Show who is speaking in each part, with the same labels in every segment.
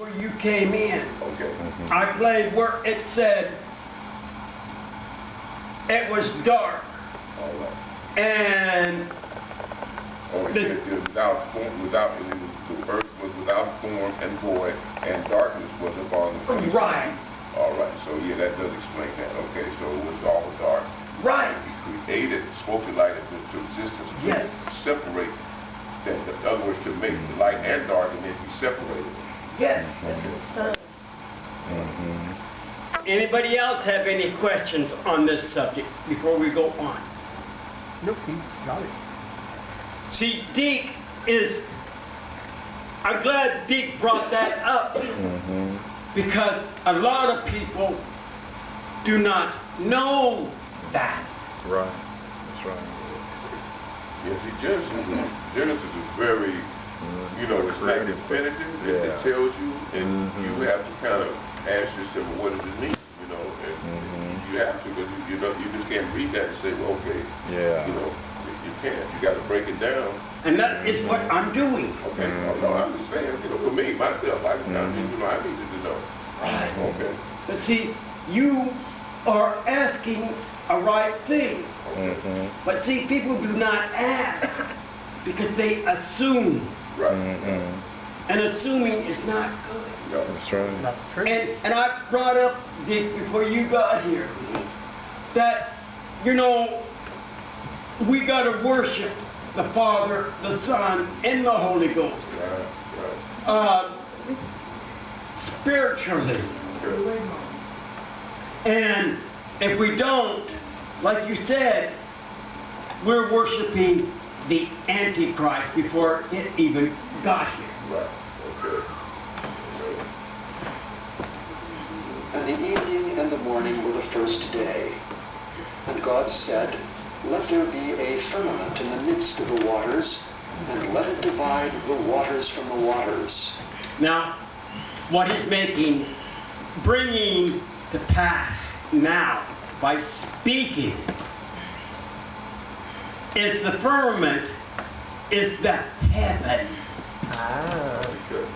Speaker 1: before you came in.
Speaker 2: Okay.
Speaker 1: I played where it said it was dark.
Speaker 2: All right.
Speaker 1: And
Speaker 2: Oh, it said without form, the earth was without form and void, and darkness was upon the face.
Speaker 1: right.
Speaker 2: All right. So yeah, that does explain that. Okay. So it was all dark.
Speaker 1: Right.
Speaker 2: He created, spoke the light into existence to
Speaker 1: Yes.
Speaker 2: separate them. In other words, to make the light and dark, and then he separated them.
Speaker 1: Yes.
Speaker 2: Okay.
Speaker 1: Anybody else have any questions on this subject before we go on?
Speaker 3: Nope, he got it.
Speaker 1: See, Deke I'm glad Deke brought that up because a lot of people do not know that.
Speaker 4: Right. That's right.
Speaker 2: Yeah, see, Genesis is very, you know, it's not definitive. It tells you, and you have to kind of ask yourself, well, what does it mean? You know, and you have to, because you just can't read that and say, well, okay, you know, you can't. You got to break it down.
Speaker 1: And that is what I'm doing.
Speaker 2: Okay, no, I'm just saying, you know, for me, myself, I needed to know.
Speaker 1: Right.
Speaker 2: Okay.
Speaker 1: But see, you are asking a right thing. But see, people do not ask because they assume.
Speaker 2: Right.
Speaker 1: And assuming is not good.
Speaker 2: No.
Speaker 4: That's right.
Speaker 3: That's true.
Speaker 1: And I brought up, Dick, before you got here, that, you know, we got to worship the Father, the Son, and the Holy Ghost.
Speaker 2: Right.
Speaker 1: Spiritually.
Speaker 2: Good.
Speaker 1: And if we don't, like you said, we're worshiping the Antichrist before it even got here.
Speaker 2: Right. Okay.
Speaker 5: And the evening and the morning were the first day. And God said, let there be a firmament in the midst of the waters, and let it divide the waters from the waters.
Speaker 1: Now, what he's bringing to pass now by speaking is the firmament is the heaven.
Speaker 2: Good.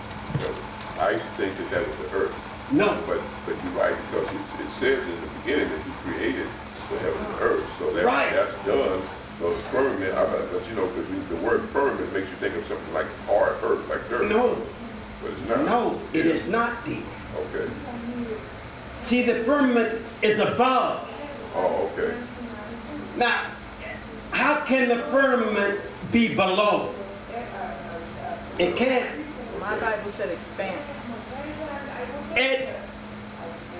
Speaker 2: I used to think that was the earth.
Speaker 1: No.
Speaker 2: But you're right, because it says in the beginning that he created the heaven and earth. So that's done. So the firmament, but you know, because the word firmament makes you think of something like hard earth, like dirt.
Speaker 1: No.
Speaker 2: But it's not.
Speaker 1: No, it is not deep.
Speaker 2: Okay.
Speaker 1: See, the firmament is above.
Speaker 2: Oh, okay.
Speaker 1: Now, how can the firmament be below? It can't.
Speaker 6: My Bible said expanse.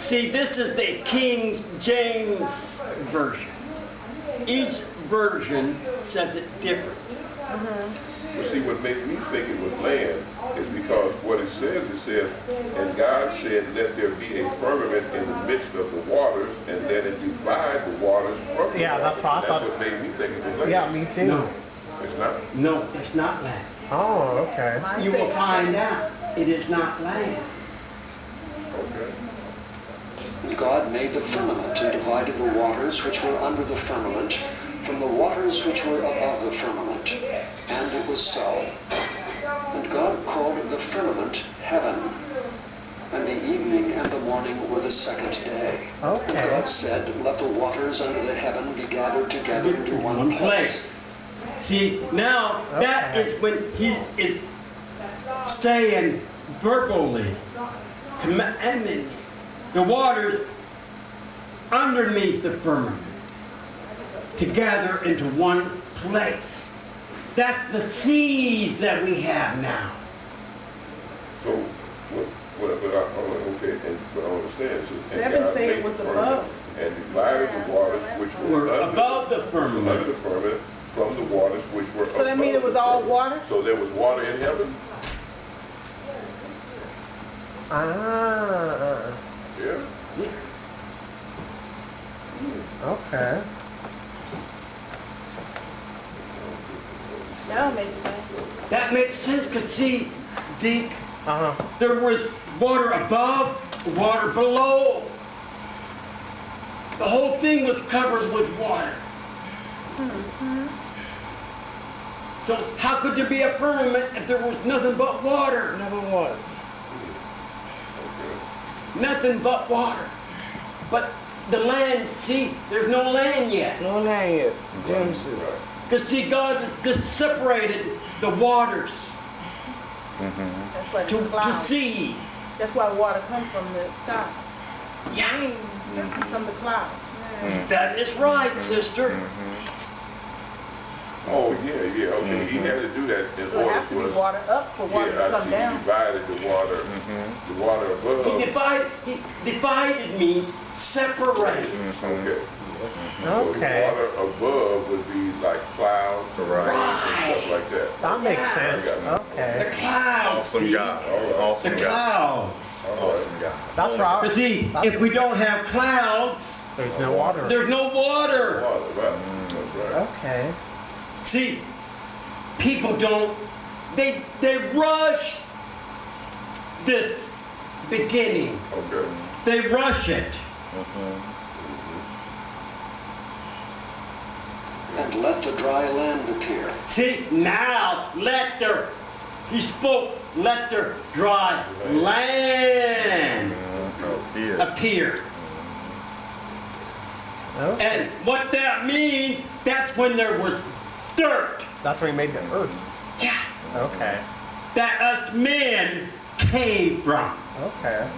Speaker 1: See, this is the King James Version. Each version says it different.
Speaker 2: Well, see, what made me think it was land is because what it says, and God said, let there be a firmament in the midst of the waters, and let it divide the waters from the waters.
Speaker 3: That's what I thought.
Speaker 2: That's what made me think it was land.
Speaker 3: Yeah, me too.
Speaker 1: No.
Speaker 2: It's not?
Speaker 1: No, it's not land.
Speaker 3: Oh, okay.
Speaker 1: You will find out it is not land.
Speaker 2: Okay.
Speaker 5: And God made the firmament and divided the waters which were under the firmament from the waters which were above the firmament. And it was so. And God called the firmament heaven. And the evening and the morning were the second day.
Speaker 3: Okay.
Speaker 5: And God said, let the waters under the heaven be gathered together into one place.
Speaker 1: See, now that is when he is saying verbally, commanding the waters underneath the firmament to gather into one place. That's the seas that we have now.
Speaker 2: So, but I understand. So,
Speaker 6: Seven say it was above.
Speaker 2: And divided the waters which were
Speaker 1: above the firmament.
Speaker 2: Under the firmament from the waters which were above.
Speaker 6: So that means it was all water?
Speaker 2: So there was water in heaven? Yeah.
Speaker 3: Okay.
Speaker 6: That makes sense.
Speaker 1: That makes sense because see, Deke, there was water above, water below. The whole thing was covered with water. So how could there be a firmament if there was nothing but water?
Speaker 3: Never was.
Speaker 1: nothing but water. But the land, see, there's no land yet.
Speaker 7: No land yet. Genesis.
Speaker 1: Because see, God has just separated the waters
Speaker 6: That's why
Speaker 1: to
Speaker 6: the clouds.
Speaker 1: see.
Speaker 6: That's why water comes from the sky.
Speaker 1: Yeah,
Speaker 6: Rain from the clouds.
Speaker 1: that is right, sister.
Speaker 2: Oh, yeah, okay. He had to do that in
Speaker 6: So it
Speaker 2: order
Speaker 6: has to
Speaker 2: for
Speaker 6: be
Speaker 2: us.
Speaker 6: water up for water
Speaker 2: Yeah,
Speaker 6: to come
Speaker 2: I see.
Speaker 6: down.
Speaker 2: He divided the water above.
Speaker 1: He divided means separate.
Speaker 2: Okay. So the
Speaker 3: Okay.
Speaker 2: water above would be like clouds,
Speaker 4: Right.
Speaker 2: rain, and stuff like that.
Speaker 3: That makes
Speaker 1: Yeah.
Speaker 3: sense.
Speaker 1: The
Speaker 3: Okay.
Speaker 1: clouds,
Speaker 4: Awesome
Speaker 1: Steve.
Speaker 4: God.
Speaker 2: All right.
Speaker 4: Awesome
Speaker 1: The
Speaker 4: God.
Speaker 1: clouds.
Speaker 4: Awesome God.
Speaker 3: That's right.
Speaker 1: But see, if we don't have clouds,
Speaker 3: There's no water.
Speaker 1: there's no water.
Speaker 2: Water, right. That's right.
Speaker 3: Okay.
Speaker 1: See, people don't, they rush this beginning.
Speaker 2: Okay.
Speaker 1: They rush it.
Speaker 5: And let the dry land appear.
Speaker 1: See, now he spoke, let the dry land
Speaker 4: Here.
Speaker 1: appear.
Speaker 3: Okay.
Speaker 1: And what that means, that's when there was dirt.
Speaker 3: That's where he made the earth.
Speaker 1: Yeah.
Speaker 3: Okay.
Speaker 1: That us men came from.
Speaker 3: Okay.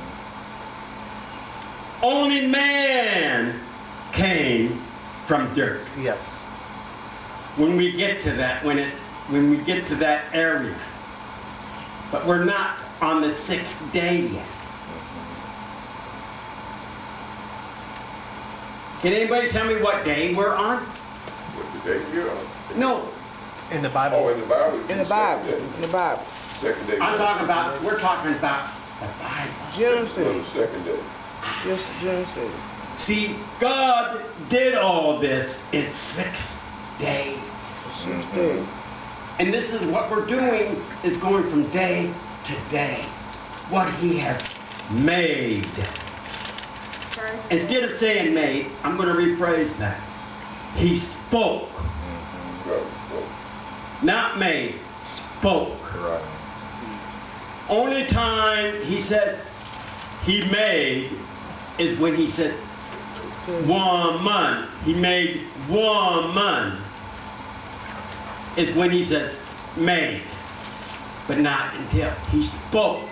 Speaker 1: Only man came from dirt.
Speaker 3: Yes.
Speaker 1: When we get to that, when we get to that area. But we're not on the 6th day yet. Can anybody tell me what day we're on?
Speaker 2: What the day you're on?
Speaker 1: No,
Speaker 3: In the Bible.
Speaker 2: Oh, in the Bible.
Speaker 7: In the Bible. In the Bible.
Speaker 2: Second day.
Speaker 1: we're talking about the Bible.
Speaker 2: No, the
Speaker 7: Genesis.
Speaker 2: second day.
Speaker 7: Just Genesis.
Speaker 1: See, God did all this in 6 days.
Speaker 7: 6 days.
Speaker 1: And this is what we're doing, is going from day to day. What he has made. Instead of saying made, I'm going to rephrase that. He spoke. Not made, spoke.
Speaker 4: Right.
Speaker 1: Only time he said he made is when he said woman. He made woman. Is when he said made. But not until he spoke.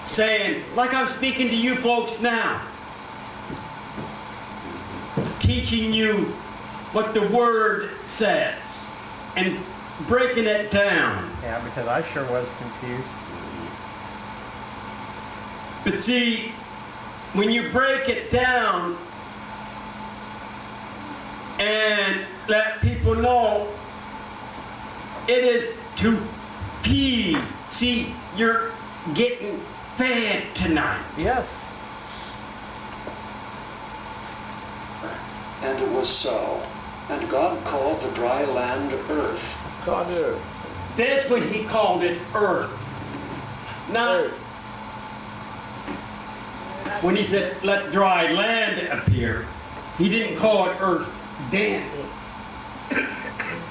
Speaker 1: Saying, like I'm speaking to you folks now. Teaching you what the word says. And breaking it down.
Speaker 3: Yeah, because I sure was confused.
Speaker 1: But see, when you break it down and let people know, it is to feed. See, you're getting fed tonight.
Speaker 3: Yes.
Speaker 5: And it was so. And God called the dry land earth.
Speaker 7: God earth.
Speaker 1: That's when he called it earth. Not
Speaker 7: Earth.
Speaker 1: when he said, let dry land appear. He didn't call it earth then.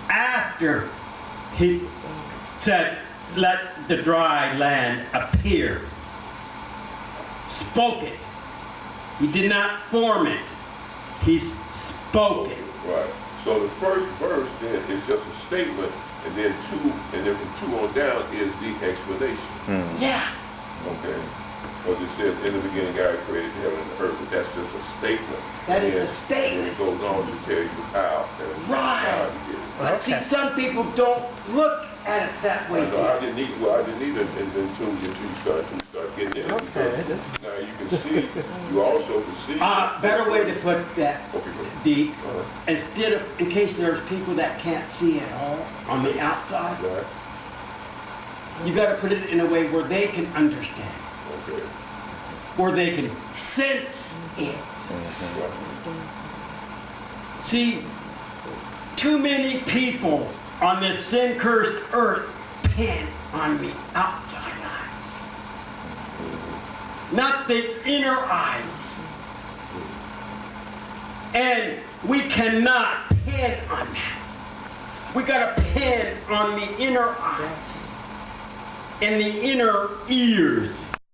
Speaker 1: After he said, let the dry land appear. Spoke it. He did not form it. He spoke it.
Speaker 2: Right. So the first verse then is just a statement, and then from 2 on down is the explanation.
Speaker 1: Yeah.
Speaker 2: Okay. Because it says, in the beginning God created heaven and earth, but that's just a statement.
Speaker 1: That is
Speaker 2: And
Speaker 1: a statement.
Speaker 2: And it goes on to tell you how and
Speaker 1: Right.
Speaker 2: how to get it.
Speaker 1: But see, some people don't look at it that way.
Speaker 2: I know, I didn't need it until you start getting it.
Speaker 3: Okay.
Speaker 2: Because now you can see, you also can see.
Speaker 1: Better way to put that,
Speaker 2: Okay, go ahead.
Speaker 1: Deke,
Speaker 2: Uh-huh.
Speaker 1: instead of, in case there's people that can't see at all on the outside,
Speaker 2: Right.
Speaker 1: you got to put it in a way where they can understand,
Speaker 2: Okay.
Speaker 1: where they can sense it.
Speaker 2: Right.
Speaker 1: See, too many people on this sin-cursed earth depend on the outside eyes, not the inner eyes. And we cannot depend on that. We got to depend on the inner eyes and the inner ears.